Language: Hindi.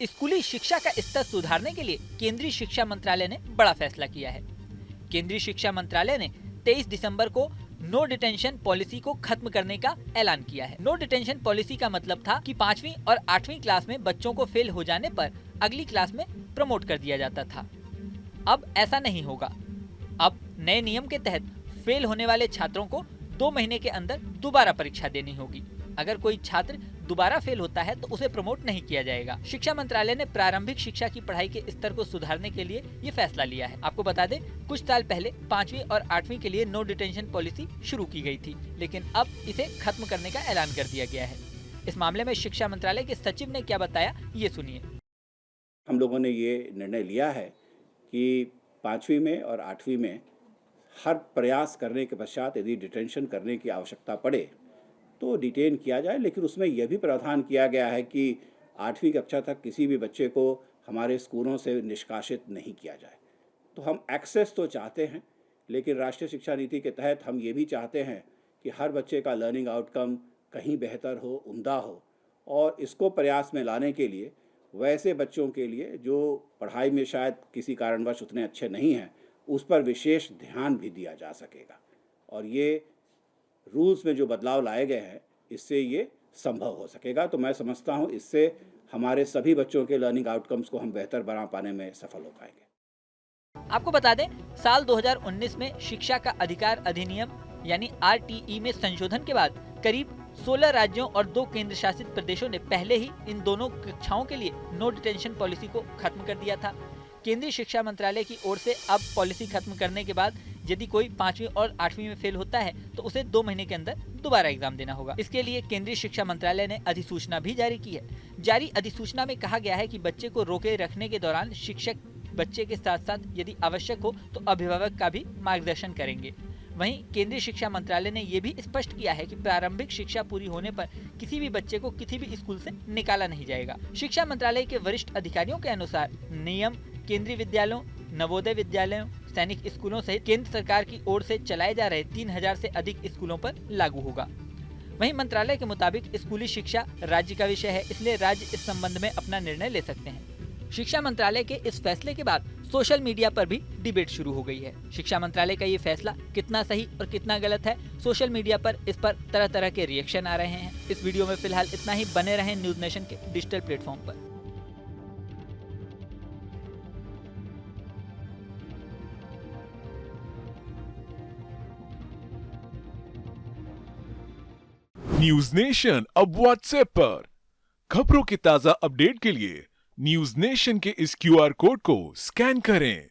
स्कूली शिक्षा का स्तर सुधारने के लिए केंद्रीय शिक्षा मंत्रालय ने बड़ा फैसला किया है। केंद्रीय शिक्षा मंत्रालय ने 23 दिसंबर को नो डिटेंशन पॉलिसी को खत्म करने का ऐलान किया है। नो डिटेंशन पॉलिसी का मतलब था कि 5वीं और 8वीं क्लास में बच्चों को फेल हो जाने पर अगली क्लास में प्रमोट कर दिया जाता था। अब ऐसा नहीं होगा। अब नए नियम के तहत फेल होने वाले छात्रों को 2 महीने के अंदर दोबारा परीक्षा देनी होगी। अगर कोई छात्र दोबारा फेल होता है तो उसे प्रमोट नहीं किया जाएगा। शिक्षा मंत्रालय ने प्रारंभिक शिक्षा की पढ़ाई के स्तर को सुधारने के लिए ये फैसला लिया है। आपको बता दें, कुछ साल पहले 5वीं और 8वीं के लिए नो डिटेंशन पॉलिसी शुरू की गई थी, लेकिन अब इसे खत्म करने का ऐलान कर दिया गया है। इस मामले में शिक्षा मंत्रालय के सचिव ने क्या बताया, ये सुनिए। हम लोगों ने ये निर्णय लिया है कि 5वीं में और 8वीं में हर प्रयास करने के पश्चात यदि डिटेंशन करने की आवश्यकता पड़े तो डिटेन किया जाए, लेकिन उसमें यह भी प्रावधान किया गया है कि 8वीं कक्षा तक किसी भी बच्चे को हमारे स्कूलों से निष्कासित नहीं किया जाए। तो हम एक्सेस तो चाहते हैं, लेकिन राष्ट्रीय शिक्षा नीति के तहत हम ये भी चाहते हैं कि हर बच्चे का लर्निंग आउटकम कहीं बेहतर हो, उम्दा हो, और इसको प्रयास में लाने के लिए वैसे बच्चों के लिए जो पढ़ाई में शायद किसी कारणवश उतने अच्छे नहीं हैं, उस पर विशेष ध्यान भी दिया जा सकेगा। और ये रूल्स में जो बदलाव लाए गए हैं, इससे ये संभव हो सकेगा। तो मैं समझता हूँ इससे हमारे सभी बच्चों के लर्निंग आउटकम्स को हम बेहतर बना पाने में सफल हो पाएंगे। आपको बता दें, साल 2019 में शिक्षा का अधिकार अधिनियम यानी RTE में संशोधन के बाद करीब 16 राज्यों और 2 केंद्र शासित प्रदेशों ने पहले ही इन दोनों कक्षाओं के लिए नो डिटेंशन पॉलिसी को खत्म कर दिया था। केंद्रीय शिक्षा मंत्रालय की ओर से अब पॉलिसी खत्म करने के बाद यदि कोई 5वीं और 8वीं में फेल होता है तो उसे 2 महीने के अंदर दोबारा एग्जाम देना होगा। इसके लिए केंद्रीय शिक्षा मंत्रालय ने अधिसूचना भी जारी की है। जारी अधिसूचना में कहा गया है कि बच्चे को रोके रखने के दौरान शिक्षक बच्चे के साथ साथ यदि आवश्यक हो तो अभिभावक का भी मार्गदर्शन करेंगे। वहीं केंद्रीय शिक्षा मंत्रालय ने यह भी स्पष्ट किया है कि प्रारंभिक शिक्षा पूरी होने पर किसी भी बच्चे को किसी भी स्कूल से निकाला नहीं जाएगा। शिक्षा मंत्रालय के वरिष्ठ अधिकारियों के अनुसार नियम केंद्रीय विद्यालयों, नवोदय विद्यालयों, सैनिक स्कूलों सहित केंद्र सरकार की ओर से चलाए जा रहे 3000 से अधिक स्कूलों पर लागू होगा। वहीं मंत्रालय के मुताबिक स्कूली शिक्षा राज्य का विषय है, इसलिए राज्य इस संबंध में अपना निर्णय ले सकते हैं। शिक्षा मंत्रालय के इस फैसले के बाद सोशल मीडिया पर भी डिबेट शुरू हो गई है। शिक्षा मंत्रालय का ये फैसला कितना सही और कितना गलत है, सोशल मीडिया पर इस पर तरह तरह के रिएक्शन आ रहे हैं। इस वीडियो में फिलहाल इतना ही। बने रहें न्यूज नेशन के डिजिटल प्लेटफॉर्म पर। न्यूज नेशन अब व्हाट्सएप पर। खबरों के ताजा अपडेट के लिए न्यूज नेशन के इस QR कोड को स्कैन करें।